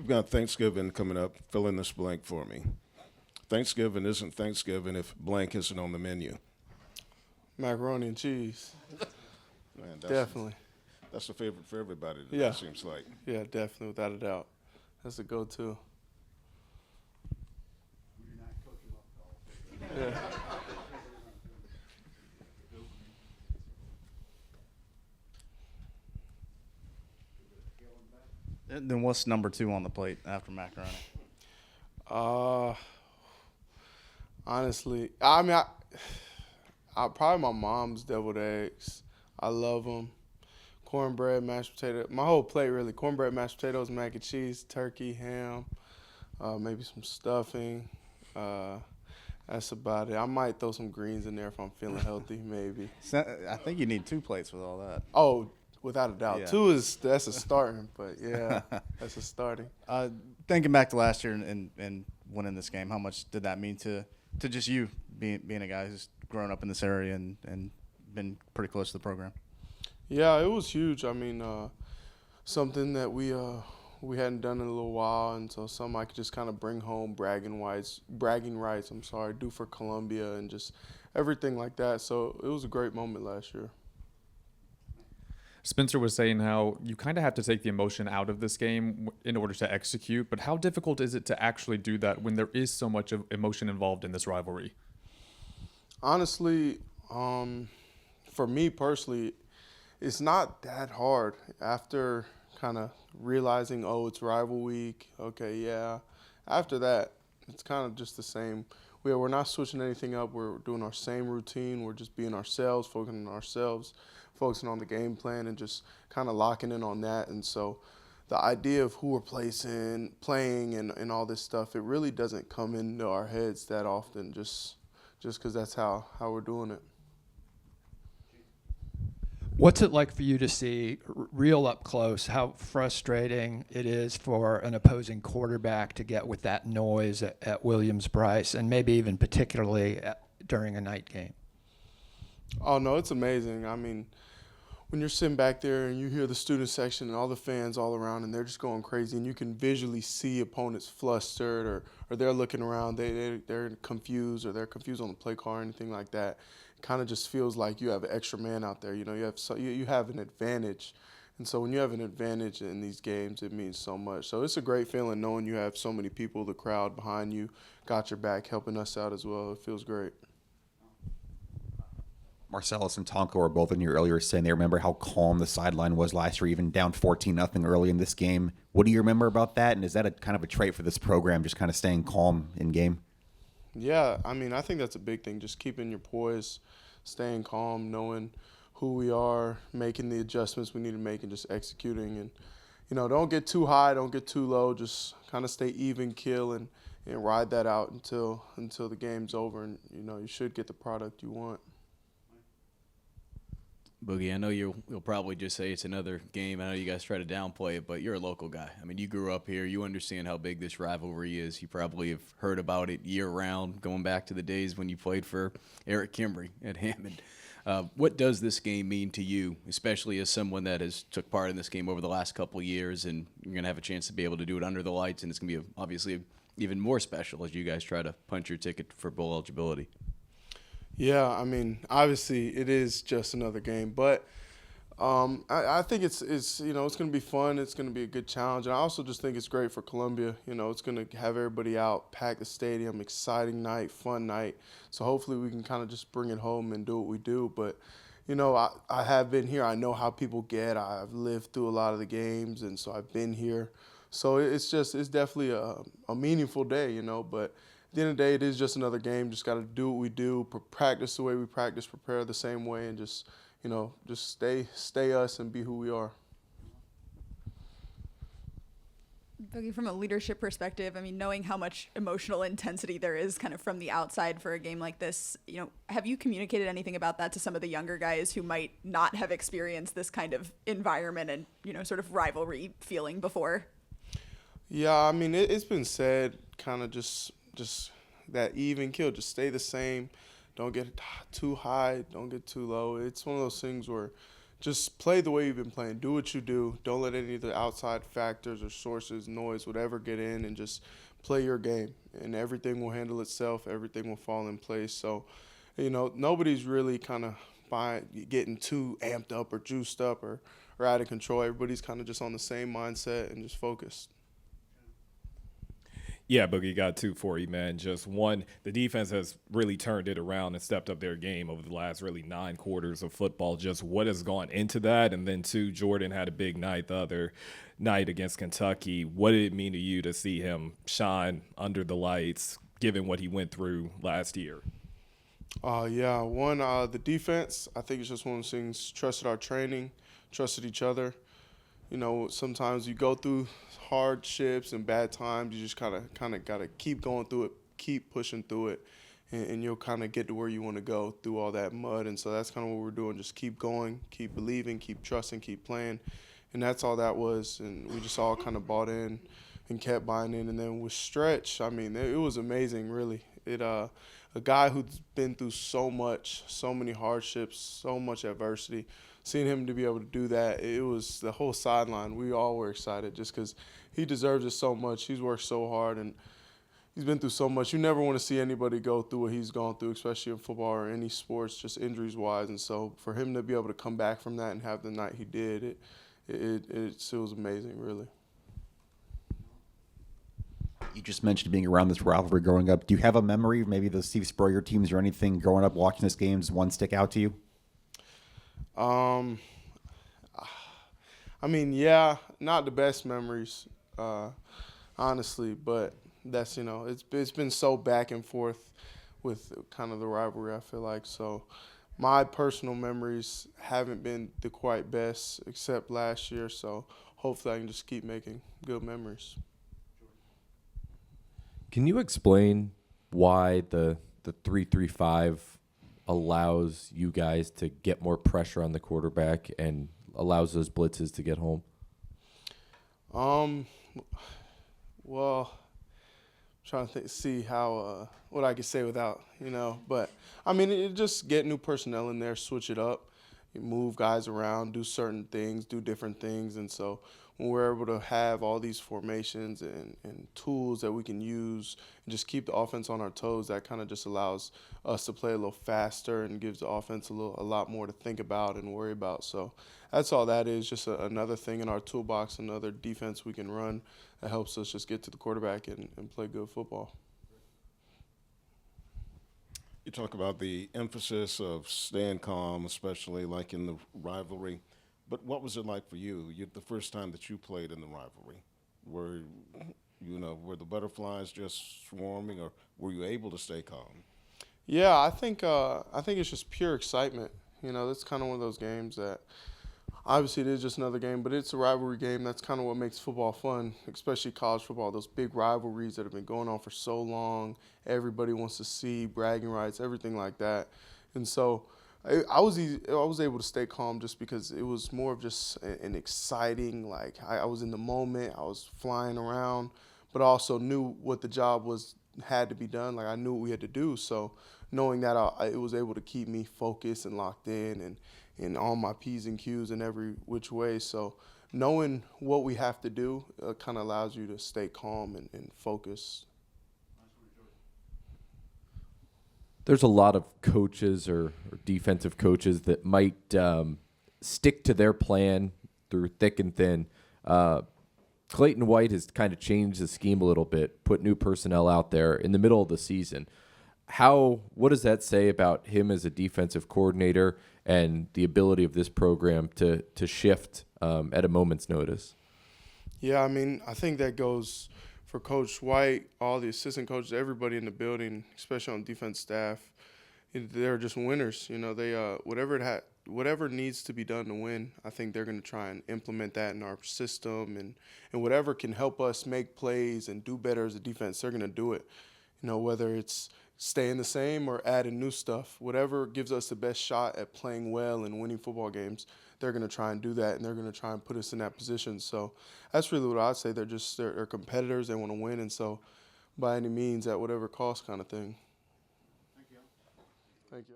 we've got Thanksgiving coming up. Fill in this blank for me. Thanksgiving isn't Thanksgiving if blank isn't on the menu. Macaroni and cheese. Man, Definitely. That's a favorite for everybody, Yeah. it seems like. Yeah, definitely, without a doubt. That's a go-to. Yeah. Then what's number 2 on the plate after macaroni? Honestly, I mean, I probably my mom's deviled eggs. I love them. Cornbread, mashed potato. My whole plate, really. Cornbread, mashed potatoes, mac and cheese, turkey, ham, maybe some stuffing. That's about it. I might throw some greens in there if I'm feeling healthy, maybe. So, I think you need 2 plates with all that. Oh, without a doubt. Yeah. 2 that's a starting, but yeah, that's a starting. Thinking back to last year and winning this game, how much did that mean to just you being a guy who's grown up in this area and been pretty close to the program? Yeah, it was huge. I mean, something that we hadn't done in a little while, and so something I could just kind of bring home, bragging rights, do for Columbia and just everything like that. So it was a great moment last year. Spencer was saying how you kind of have to take the emotion out of this game in order to execute, but how difficult is it to actually do that when there is so much of emotion involved in this rivalry? Honestly, for me personally, it's not that hard. After kind of realizing, oh, it's rival week, okay, yeah. After that, it's kind of just the same. We're not switching anything up. We're doing our same routine. We're just being ourselves, focusing on ourselves, focusing on the game plan, and just kind of locking in on that. And so the idea of who we're playing and all this stuff, it really doesn't come into our heads that often just because that's how we're doing it. What's it like for you to see real up close how frustrating it is for an opposing quarterback to get with that noise at Williams-Brice, and maybe even particularly during a night game? Oh, no, it's amazing. I mean, when you're sitting back there and you hear the student section and all the fans all around and they're just going crazy, and you can visually see opponents flustered or they're looking around, they're confused, or they're confused on the play call or anything like that. It kind of just feels like you have an extra man out there. You know, you have an advantage. And so when you have an advantage in these games, it means so much. So it's a great feeling knowing you have so many people, the crowd behind you, got your back, helping us out as well. It feels great. Marcellus and Tonko were both in here earlier saying they remember how calm the sideline was last year, even down 14-0 early in this game. What do you remember about that? And is that a kind of a trait for this program, just kind of staying calm in game? Yeah, I mean, I think that's a big thing, just keeping your poise, staying calm, knowing who we are, making the adjustments we need to make, and just executing. And, you know, don't get too high, don't get too low, just kind of stay even keel and ride that out until the game's over, and, you know, you should get the product you want. Boogie, I know you'll probably just say it's another game. I know you guys try to downplay it, but you're a local guy. I mean, you grew up here. You understand how big this rivalry is. You probably have heard about it year-round, going back to the days when you played for Eric Kimbrey at Hammond. What does this game mean to you, especially as someone that has took part in this game over the last couple of years, and you're going to have a chance to be able to do it under the lights, and it's going to be obviously even more special as you guys try to punch your ticket for bowl eligibility? Yeah, I mean, obviously it is just another game, but I think it's you know, it's going to be fun. It's going to be a good challenge, and I also just think it's great for Columbia. You know, it's going to have everybody out, pack the stadium, exciting night, fun night. So hopefully we can kind of just bring it home and do what we do. But you know, I have been here. I know how people get. I've lived through a lot of the games, and so I've been here. So it's definitely a meaningful day, you know, but at the end of the day, it is just another game. Just got to do what we do, practice the way we practice, prepare the same way, and just, you know, just stay us and be who we are. Boogie, from a leadership perspective, I mean, knowing how much emotional intensity there is kind of from the outside for a game like this, you know, have you communicated anything about that to some of the younger guys who might not have experienced this kind of environment and, you know, sort of rivalry feeling before? Yeah, I mean, it's been said, kind of just that even kill, just stay the same. Don't get too high, don't get too low. It's one of those things where just play the way you've been playing. Do what you do. Don't let any of the outside factors or sources, noise, whatever get in, and just play your game. And everything will handle itself. Everything will fall in place. So, nobody's really kind of getting too amped up or juiced up or out of control. Everybody's kind of just on the same mindset and just focused. Yeah, Boogie, got two for you, man. Just one, the defense has really turned it around and stepped up their game over the last really 9 quarters of football. Just what has gone into that? And then two, Jordan had a big night the other night against Kentucky. What did it mean to you to see him shine under the lights, given what he went through last year? The defense, I think it's just one of those things, trusted our training, trusted each other. Sometimes you go through hardships and bad times. You just kind of got to keep going through it, keep pushing through it, and you'll kind of get to where you want to go through all that mud. And so that's kind of what we're doing, just keep going, keep believing, keep trusting, keep playing. And that's all that was. And we just all kind of bought in and kept buying in. And then with Stretch, I mean, it was amazing, really. A guy who's been through so much, so many hardships, so much adversity, seeing him to be able to do that, it was the whole sideline. We all were excited just because he deserves it so much. He's worked so hard, and he's been through so much. You never want to see anybody go through what he's gone through, especially in football or any sports, just injuries-wise. And so for him to be able to come back from that and have the night he did, it was amazing, really. You just mentioned being around this rivalry growing up. Do you have a memory, maybe the Steve Spurrier teams or anything growing up watching this game? Does one stick out to you? Not the best memories, honestly, but that's, it's been so back and forth with kind of the rivalry, I feel like. So my personal memories haven't been the quite best except last year, so hopefully I can just keep making good memories. Can you explain why the 3-3-5 allows you guys to get more pressure on the quarterback and allows those blitzes to get home? Trying to see how what I could say without, but I mean, it just get new personnel in there, switch it up, you move guys around, do certain things, do different things, and so when we're able to have all these formations and tools that we can use and just keep the offense on our toes, that kind of just allows us to play a little faster and gives the offense a lot more to think about and worry about. So that's all that is, just another thing in our toolbox, another defense we can run that helps us just get to the quarterback and play good football. You talk about the emphasis of staying calm, especially like in the rivalry. But what was it like for you? The first time that you played in the rivalry, were the butterflies just swarming, or were you able to stay calm? Yeah, I think it's just pure excitement. That's kind of one of those games that obviously it is just another game, but it's a rivalry game. That's kind of what makes football fun, especially college football. Those big rivalries that have been going on for so long. Everybody wants to see bragging rights, everything like that, and so. I was able to stay calm just because it was more of just an exciting, I was in the moment, I was flying around, but I also knew what the job had to be done. I knew what we had to do. So knowing that, it was able to keep me focused and locked in and on my P's and Q's in every which way. So knowing what we have to do kind of allows you to stay calm and focused. There's a lot of coaches or defensive coaches that might stick to their plan through thick and thin. Clayton White has kind of changed the scheme a little bit, put new personnel out there in the middle of the season. What does that say about him as a defensive coordinator and the ability of this program to shift at a moment's notice? Yeah, I mean, I think that goes for Coach White, all the assistant coaches, everybody in the building, especially on defense staff. They're just winners. They whatever needs to be done to win, I think they're going to try and implement that in our system, and whatever can help us make plays and do better as a defense, they're going to do it. Whether it's staying the same or adding new stuff, whatever gives us the best shot at playing well and winning football games, they're going to try and do that, and they're going to try and put us in that position. So that's really what I'd say. They're competitors. They want to win, and so by any means, at whatever cost kind of thing. Thank you.